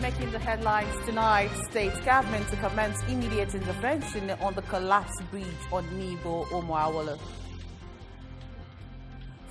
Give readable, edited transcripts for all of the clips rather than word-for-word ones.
Making the headlines tonight, state government to commence immediate intervention on the collapsed bridge on Nibo Omoawolo.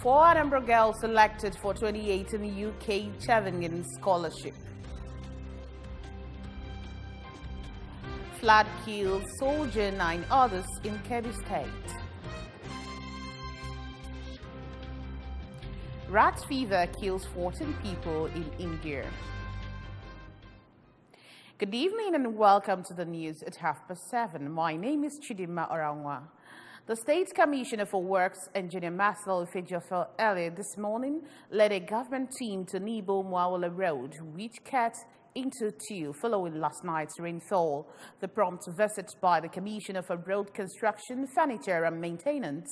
4 Anambra girls selected for 2018 UK Chevening Scholarship. Flood kills soldier, 9 others in Kebbi State. Rat fever kills 14 people in India. Good evening and welcome to the news at 7:30. My name is Chidima Orangwa. The State Commissioner for Works, Engineer Marcel Fejofel, earlier this morning led a government team to Nibo Omoawolo Road, which cut into 2 following last night's rainfall. The prompt visit by the Commissioner for Road Construction, Furniture and Maintenance,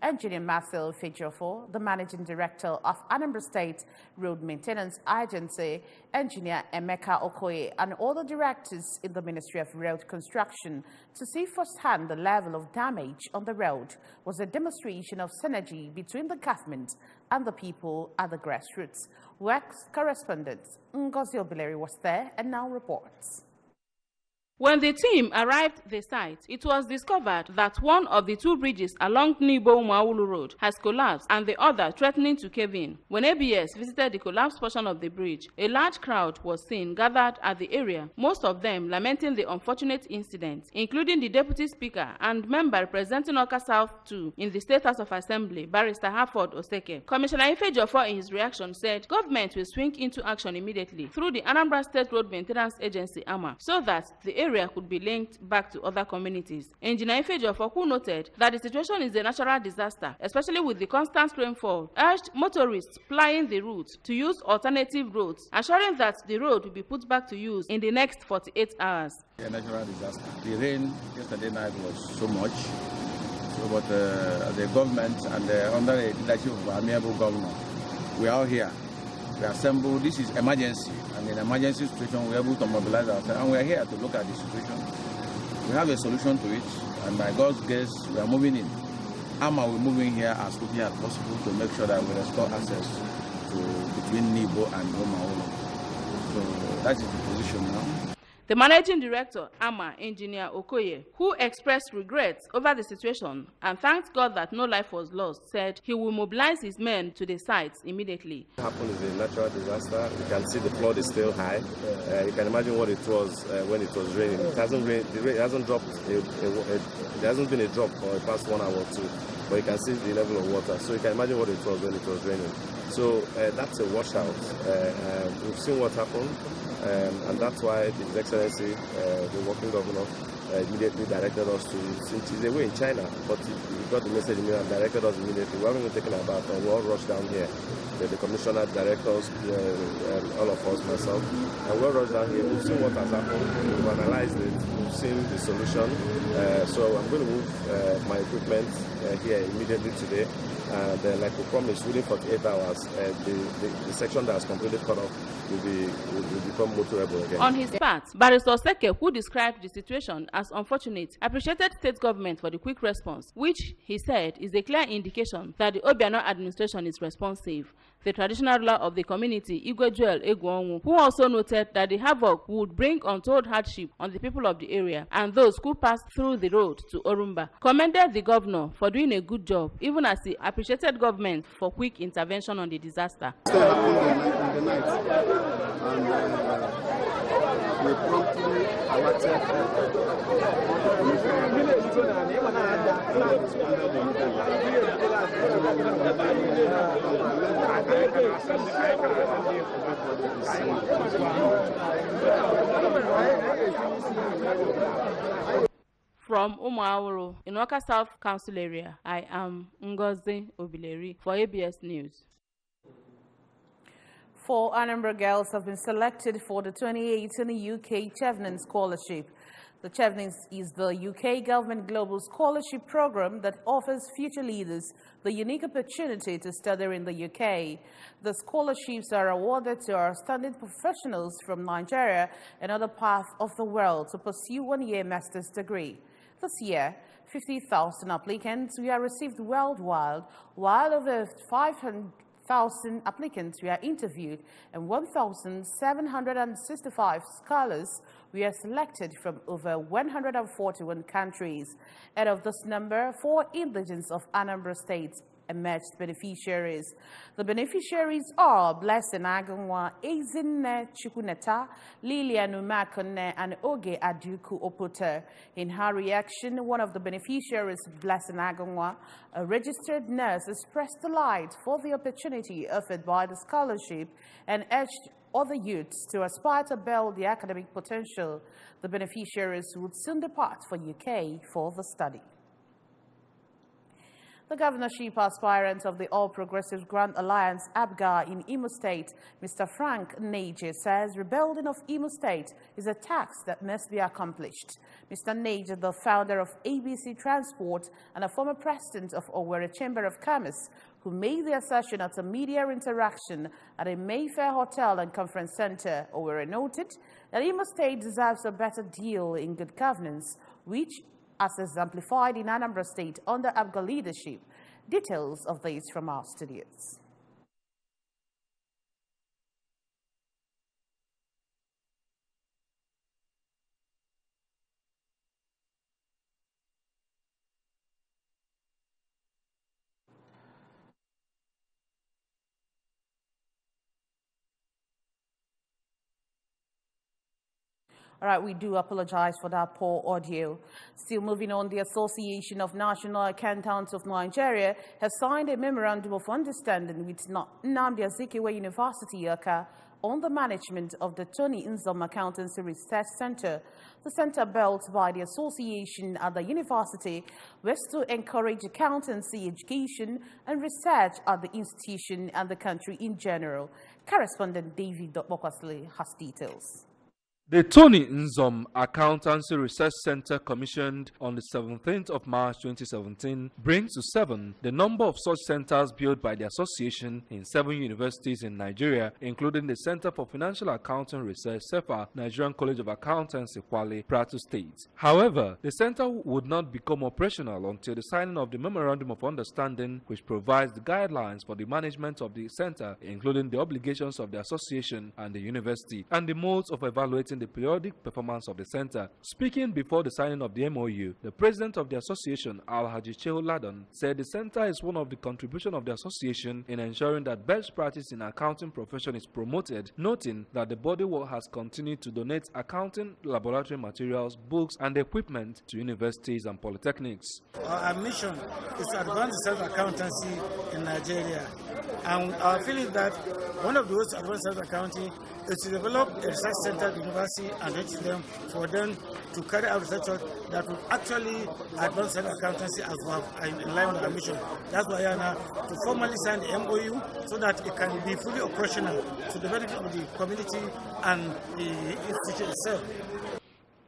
Engineer Marcel Fejofel, the Managing Director of Anambra State Road Maintenance Agency, Engineer Emeka Okoye, and other directors in the Ministry of Road Construction to see firsthand the level of damage on the road was a demonstration of synergy between the government and the people at the grassroots. Works correspondent Ngozi Obileri was there and now reports. When the team arrived at the site, it was discovered that one of the 2 bridges along Nibo Omoawolo Road has collapsed and the other threatening to cave in. When ABS visited the collapsed portion of the bridge, a large crowd was seen gathered at the area, most of them lamenting the unfortunate incident, including the Deputy Speaker and member representing Oka South 2 in the State House of Assembly, Barrister Harford Oseke. Commissioner Ifejofo in his reaction said government will swing into action immediately through the Anambra State Road Maintenance Agency, AMA, so that the area could be linked back to other communities. Engineer Ifejofo, who noted that the situation is a natural disaster, especially with the constant rainfall, urged motorists plying the route to use alternative roads, assuring that the road will be put back to use in the next 48 hours. A natural disaster. The rain yesterday night was so much, but the government and under the leadership of our amiable governor, we are here. We assemble. This is emergency, and in emergency situation, we are able to mobilize ourselves, and we are here to look at the situation. We have a solution to it, and by God's grace, we are moving in. AMA will move in here as quickly as possible to make sure that we restore access to between Nibo and Omoawolo. So that is the position now. The Managing Director, AMA, Engineer Okoye, who expressed regrets over the situation and thanked God that no life was lost, said he will mobilize his men to the sites immediately. What happened is a natural disaster. You can see the flood is still high. You can imagine what it was when it was raining. It hasn't rained, it hasn't dropped. There hasn't been a drop for the past 1 hour or 2, but you can see the level of water. So you can imagine what it was when it was raining. So that's a washout. We've seen what happened. And that's why His Excellency, the working governor, immediately directed us to, since he's away in China, but he got the message immediately and directed us immediately. We haven't even taken our bath, and we all rushed down here. The commissioner, directors, all of us, myself, and we all rushed down here. We've seen what has happened, we've analyzed it, we've seen the solution. So I'm going to move my equipment here immediately today. And like we promised, within 48 hours, the section that has completely cut off will become motorable again. On his part, Barrister Oseke, who described the situation as unfortunate, appreciated state government for the quick response, which he said is a clear indication that the Obiano administration is responsive. The traditional ruler of the community, Igwe Joel Egwonwu, who also noted that the havoc would bring untold hardship on the people of the area and those who passed through the road to Orumba, commended the governor for doing a good job, even as he appreciated government for quick intervention on the disaster. Still happened in the night, and we promptly alerted From Omoawolo in Oka South Council area, I am Ngozi Obileri for ABS News. 4 Anambra girls have been selected for the 2018 UK Chevening Scholarship. The Chevening is the UK government global scholarship program that offers future leaders the unique opportunity to study in the UK. The scholarships are awarded to outstanding professionals from Nigeria and other parts of the world to pursue one-year master's degree. This year, 50,000 applicants were received worldwide, while over 1,000 applicants were interviewed and 1,765 scholars were selected from over 141 countries. Out of this number, 4 indigents of Anambra State emerged beneficiaries. The beneficiaries are Blessing Agunwa, Ezinne Chukuneta, Lilian Umakone, and Oge Aduku Opota. In her reaction, one of the beneficiaries, Blessing Agunwa, a registered nurse, expressed delight for the opportunity offered by the scholarship and urged other youths to aspire to build their academic potential. The beneficiaries would soon depart for UK for the study. The governorship aspirant of the All Progressive Grand Alliance, ABGA, in Imo State, Mr. Frank Neje, says rebuilding of Imo State is a task that must be accomplished. Mr. Neje, the founder of ABC Transport and a former president of Owerri Chamber of Commerce, who made the assertion at a media interaction at a Mayfair Hotel and Conference Center, Owerri, noted that Imo State deserves a better deal in good governance, which as exemplified in Anambra State under ABGA leadership. Details of this from our studios. All right, we do apologize for that poor audio. Still moving on, the Association of National Accountants of Nigeria has signed a memorandum of understanding with Nnamdi Azikiwe University, Aka, on the management of the Tony Nzom Accountancy Research Center. The center, built by the association at the university, was to encourage accountancy education and research at the institution and the country in general. Correspondent David Bokwasle has details. The Tony Nzom Accountancy Research Center, commissioned on the 17th of March 2017, brings to 7 the number of such centers built by the association in 7 universities in Nigeria, including the Center for Financial Accounting Research, CEFA, Nigerian College of Accountancy, Kwale, Plateau State. However, the center would not become operational until the signing of the Memorandum of Understanding, which provides the guidelines for the management of the center, including the obligations of the association and the university, and the modes of evaluating the periodic performance of the center. Speaking before the signing of the MOU, the president of the association, Alhaji Chehu Ladon, said the center is one of the contributions of the association in ensuring that best practice in accounting profession is promoted, noting that the body has continued to donate accounting laboratory materials, books, and equipment to universities and polytechnics. Our mission is to advance the self-accountancy in Nigeria, and our feeling is that one of those advanced self-accounting is to develop a research center at the university and reach them for them to carry out research that will actually advance self-accountancy as well in line with our mission. That's why we are now to formally sign the MOU so that it can be fully operational to the benefit of the community and the institution itself.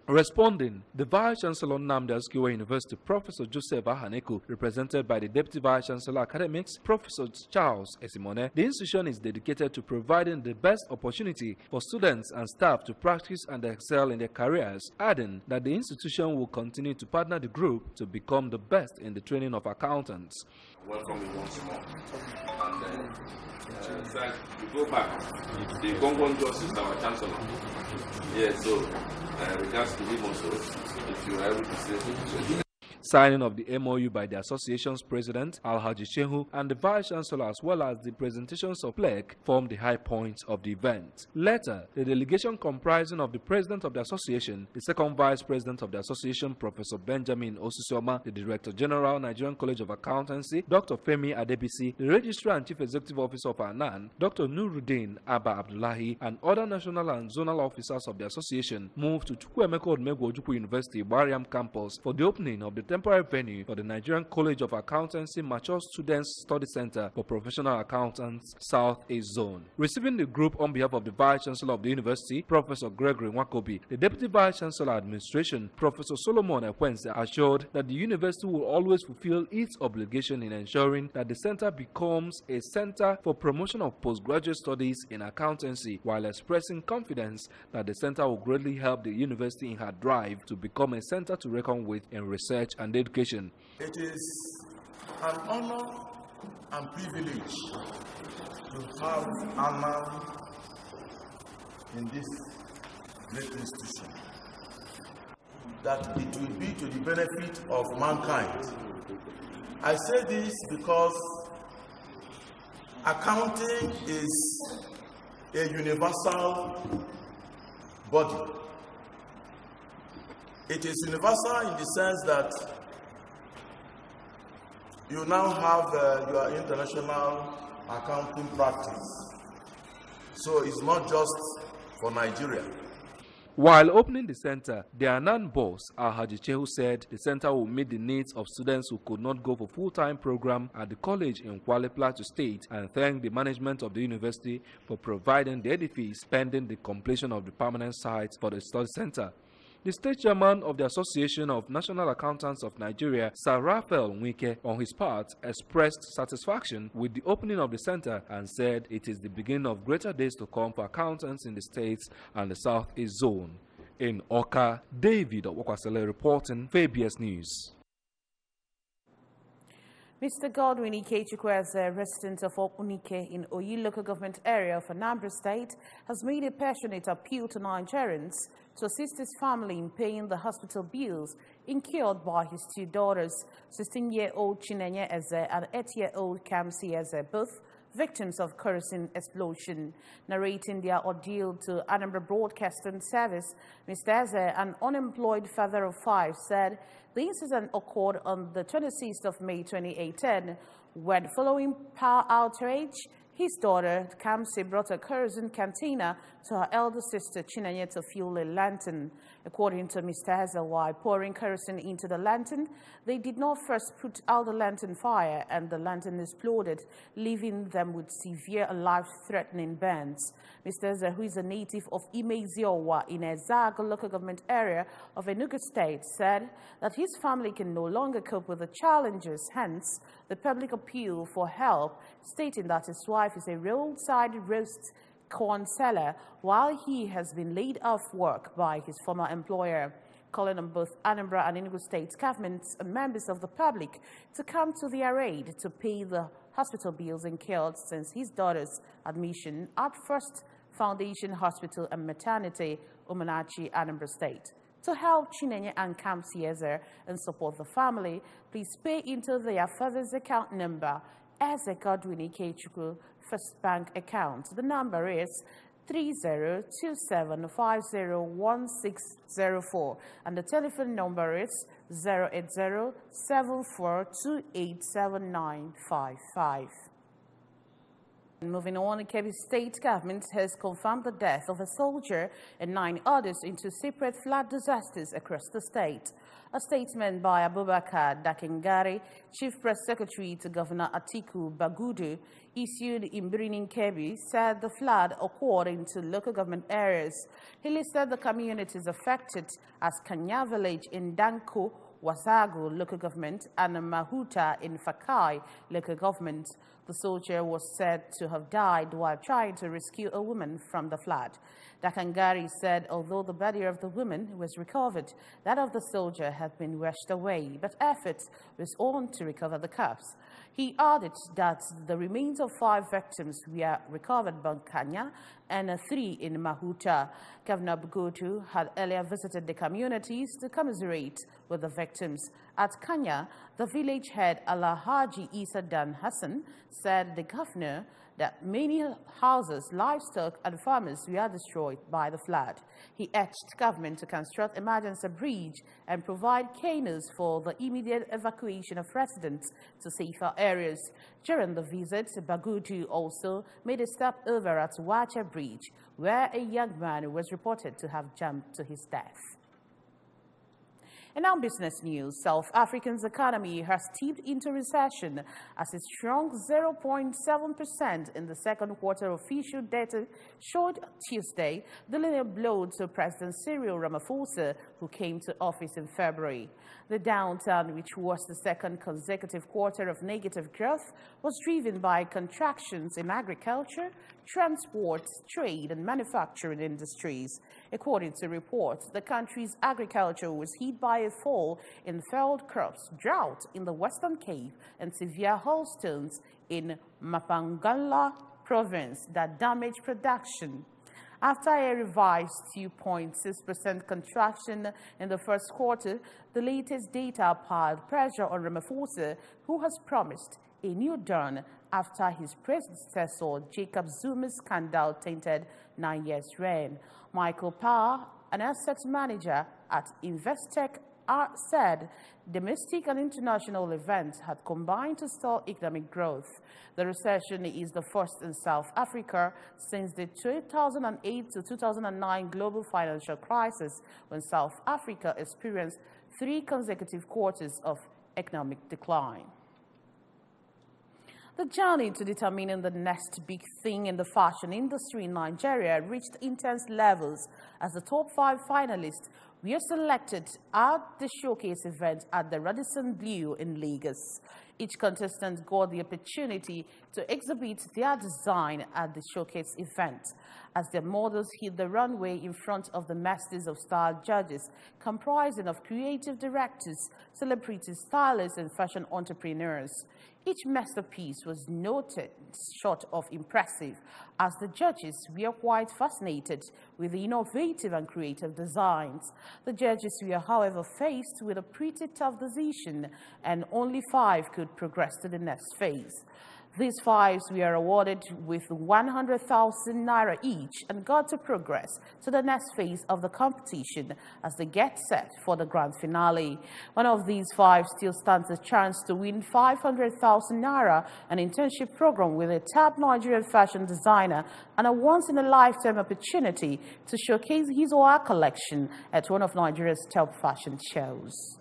Responding, the Vice-Chancellor Nnamdi Azikiwe University, Professor Joseph Ahaneku, represented by the Deputy Vice-Chancellor Academics, Professor Charles Esimone, the institution is dedicated to providing the best opportunity for students and staff to practice and excel in their careers, adding that the institution will continue to partner the group to become the best in the training of accountants. Welcome you once more. And in fact, to go back, the Gongon Joss is our Chancellor. Yeah, so regards to him also, if you are able to say. Signing of the MOU by the association's president, Alhaji Shehu, and the vice-chancellor, as well as the presentations of plaque, formed the high points of the event. Later, the delegation comprising of the president of the association, the second vice president of the association, Professor Benjamin Osusoma, the director general, Nigerian College of Accountancy, Dr. Femi Adebisi, the registrar and chief executive officer of ANAN, Dr. Nuruddin Abba Abdullahi, and other national and zonal officers of the association moved to Chukwuemeka Odumegwu Ojukwu University, Bariam campus for the opening of the temporary venue for the Nigerian College of Accountancy Mature Students Study Center for Professional Accountants, South East Zone. Receiving the group on behalf of the Vice-Chancellor of the University, Professor Gregory Nwakobi, the Deputy Vice-Chancellor Administration, Professor Solomon Ekwenze, assured that the university will always fulfill its obligation in ensuring that the center becomes a center for promotion of postgraduate studies in accountancy, while expressing confidence that the center will greatly help the university in her drive to become a center to reckon with in research and education. It is an honor and privilege to have Anna in this great institution, that it will be to the benefit of mankind. I say this because accounting is a universal body. It is universal in the sense that you now have your international accounting practice. So it's not just for Nigeria. While opening the center, the Anan boss, Alhaji Chehu, said the center will meet the needs of students who could not go for full-time program at the college in Kwale Plateau State, and thanked the management of the university for providing the edifice pending the completion of the permanent site for the study center. The state chairman of the Association of National Accountants of Nigeria, Sir Raphael Nwike, on his part, expressed satisfaction with the opening of the center and said it is the beginning of greater days to come for accountants in the states and the Southeast Zone. In Oka, David Okwasele reporting for ABS News. Mr. Godwin Ikechukwu, as a resident of Okunike in Oyi local government area of Anambra State, has made a passionate appeal to Nigerians to assist his family in paying the hospital bills incurred by his two daughters, 16-year-old Chinenye Eze and 8-year-old Kamsi Eze, both victims of kerosene explosion. Narrating their ordeal to Anambra Broadcasting Service, Mr. Eze, an unemployed father of 5, said the incident occurred on the 26th of May 2018, when, following power outage, his daughter, Kamsi, brought a kerosene cantina to her elder sister, Chinenye, to fuel a lantern. According to Mr. Eze, while pouring kerosene into the lantern, they did not first put out the lantern fire, and the lantern exploded, leaving them with severe life-threatening burns. Mr. Eze, who is a native of Imeziowa in Ezaga local government area of Enugu State, said that his family can no longer cope with the challenges, hence the public appeal for help, stating that his wife is a roadside roast corn seller while he has been laid off work by his former employer, calling on both Anambra and Enugu State governments and members of the public to come to their aid to pay the hospital bills incurred since his daughter's admission at First Foundation Hospital and Maternity, Umunachi, Anambra State. To help Chinenye and Kamsi Eze and support the family, please pay into their father's account number, Eze Godwin Ikechukwu First Bank account. The number is 3027501604 and the telephone number is 08074287955. Moving on, the Kebbi State government has confirmed the death of a soldier and 9 others in 2 separate flood disasters across the state. A statement by Abubakar Dakengari, Chief Press Secretary to Governor Atiku Bagudu, issued in Birnin Kebbi, said the flood occurred in 2 local government areas. He listed the communities affected as Kanya Village in Danko, Wasagu local government, and Mahuta in Fakai local government. The soldier was said to have died while trying to rescue a woman from the flood. Dakangari said although the body of the woman was recovered, that of the soldier had been washed away, but efforts was on to recover the corpse. He added that the remains of 5 victims were recovered by Kanya and 3 in Mahuta. Governor Bugotu had earlier visited the communities to commiserate with the victims. At Kanya, the village head Alhaji Isa Dan Hassan said the governor that many houses, livestock and farmers were destroyed by the flood. He urged government to construct emergency bridge and provide canoes for the immediate evacuation of residents to safer areas. During the visit, Bagudu also made a stop over at Wacha Bridge, where a young man was reported to have jumped to his death. And now business news. South Africa's economy has tipped into recession as it shrunk 0.7% in the second quarter. Official data showed Tuesday, dealing a blow to President Cyril Ramaphosa, who came to office in February. The downturn, which was the second consecutive quarter of negative growth, was driven by contractions in agriculture, transport, trade, and manufacturing industries. According to reports, the country's agriculture was hit by a fall in field crops, drought in the Western Cape, and severe hailstones in Mapangala province that damaged production. After a revised 2.6% contraction in the first quarter, the latest data piled pressure on Ramaphosa, who has promised a new dawn after his predecessor Jacob Zuma's scandal-tainted 9 years reign. Michael Parr, an asset manager at Investec, said domestic and international events had combined to stall economic growth. The recession is the first in South Africa since the 2008 to 2009 global financial crisis, when South Africa experienced 3 consecutive quarters of economic decline. The journey to determining the next big thing in the fashion industry in Nigeria reached intense levels as the top 5 finalists were selected at the showcase event at the Radisson Blu in Lagos. Each contestant got the opportunity to exhibit their design at the showcase event as their models hit the runway in front of the masses of style judges comprising of creative directors, celebrity stylists, and fashion entrepreneurs. Each masterpiece was noted short of impressive, as the judges were quite fascinated with the innovative and creative designs. The judges were, however, faced with a pretty tough decision, and only 5 could progress to the next phase. These 5 were awarded with 100,000 naira each and got to progress to the next phase of the competition as they get set for the grand finale. One of these 5 still stands a chance to win 500,000 naira, an internship program with a top Nigerian fashion designer, and a once-in-a-lifetime opportunity to showcase his or her collection at one of Nigeria's top fashion shows.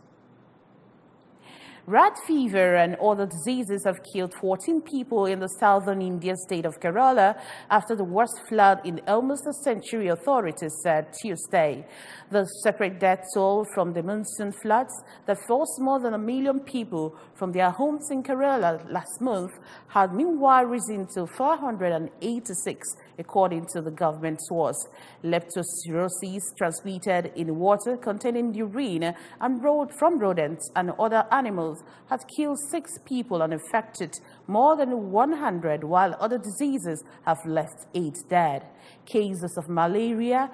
Rat fever and other diseases have killed 14 people in the southern Indian state of Kerala after the worst flood in almost a century, authorities said Tuesday. The separate death toll from the monsoon floods that forced more than 1 million people from their homes in Kerala last month had meanwhile risen to 486, according to the government source. Leptospirosis transmitted in water containing urine and from rodents and other animals had killed 6 people and affected more than 100, while other diseases have left 8 dead. Cases of malaria,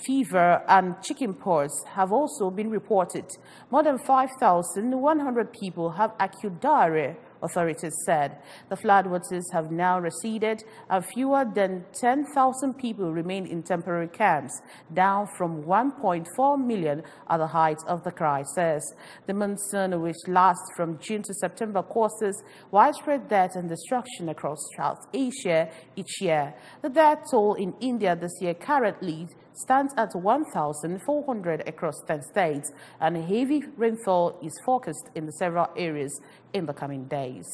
fever, and chickenpox have also been reported. More than 5,100 people have acute diarrhea, authorities said. The floodwaters have now receded, and fewer than 10,000 people remain in temporary camps, down from 1.4 million at the height of the crisis. The monsoon, which lasts from June to September, causes widespread death and destruction across South Asia each year. The death toll in India this year currently stands at 1,400 across 10 states, and heavy rainfall is forecast in the several areas in the coming days.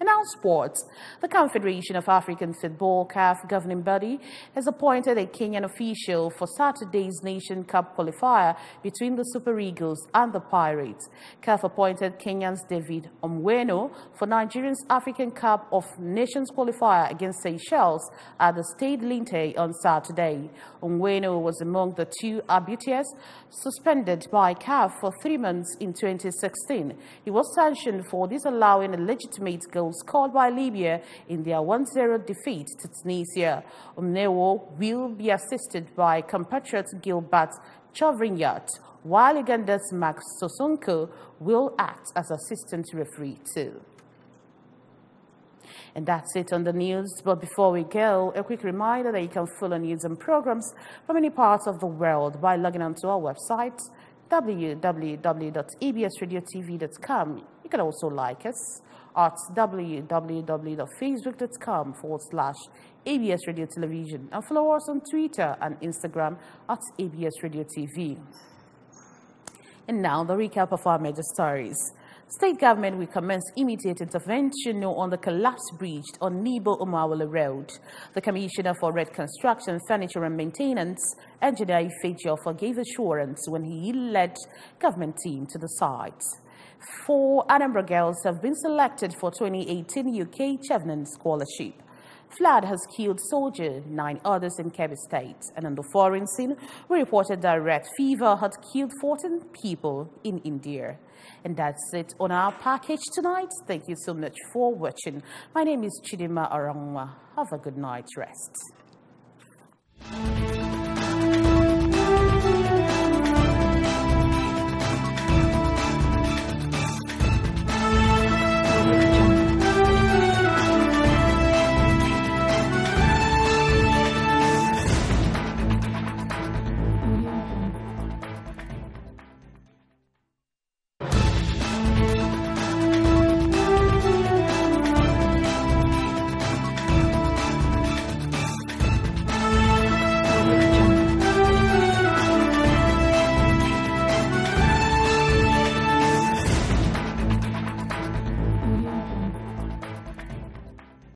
In our sports, the Confederation of African Football, CAF governing body, has appointed a Kenyan official for Saturday's Nation Cup qualifier between the Super Eagles and the Pirates. CAF appointed Kenyan's David Omweno for Nigeria's African Cup of Nations qualifier against Seychelles at the Stade Linte on Saturday. Omweno was among the 2 arbiters suspended by CAF for 3 months in 2016. He was sanctioned for disallowing a legitimate goal scored by Libya in their 1-0 defeat to Tunisia. Omnewo will be assisted by compatriot Gilbert Chovrignat, while Uganda's Max Sosonko will act as assistant referee too. And that's it on the news. But before we go, a quick reminder that you can follow news and programs from any parts of the world by logging onto our website, www.absradiotv.com. You can also like us at www.facebook.com/ABS Radio Television and follow us on Twitter and Instagram at ABS Radio TV. And now the recap of our major stories. State government will commence immediate intervention on the collapsed bridge on Nibo-Umawala Road. The Commissioner for Road Construction, Furniture and Maintenance, Engineer Ifejiofor, gave assurance when he led government team to the site. 4 Anambra girls have been selected for 2018 UK Chevening Scholarship. Flood has killed soldier, 9 others in Kebbi State. And on the foreign scene, we reported that red fever had killed 14 people in India. And that's it on our package tonight. Thank you so much for watching. My name is Chidima Arangwa. Have a good night's rest.